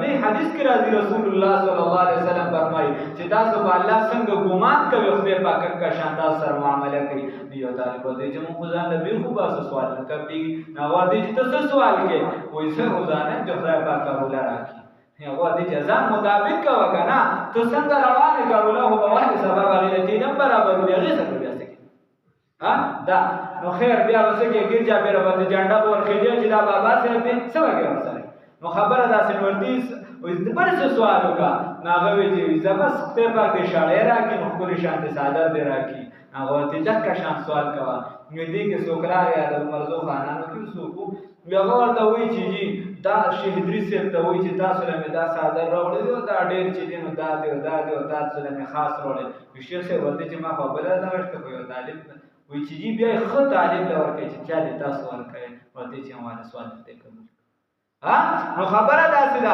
دې حدیث کې راځي رسول الله صلی الله علیه وسلم فرمایي چې تاسو په الله څنګه ګمان کوئ خدای پاک کا شان تاسو سره معامله کوي یو طالب دې چې موږ ځان له بیخو باسه سوال نه کوي نه ور دې چې تاسو سوال کې وایي سره روزانه چې خدای پاک کارولا راکړي یا ور دې چې ځان مطابق کا وکنه تو څنګه روانه کارولا هو به وایي سبب غیرتی نه برابر دی هغه څه بیا څه دا نو خیر بیا وسه کې ګرځا بیره باندې جانډا ور خېږي چې دا بابا سره به څه وګورم سره نو خبره داسې ورتي وې د پر څه سوال وکا ناغه وی چې زبس ته پاک دې شاړې راکې نو خپل شان ته ساده دې راکې هغه ته ځکه شان سوال کوا نو دې کې سوکلار یا د مرزو خانانو کې سوکو بیا ورته وی چې جی دا شهدري سره ته وی چې تاسو له دا ساده راوړل دي دا ډېر چې دې نو دا دې تاسو له خاص راوړل شیخ سره ورته چې ما خبره دا ورته کوي طالب وی چې جی بیا خو طالب لور کې چې چا دې تاسو ورکړي ورته چې ما سوال ته کوم نو خبره داسې ده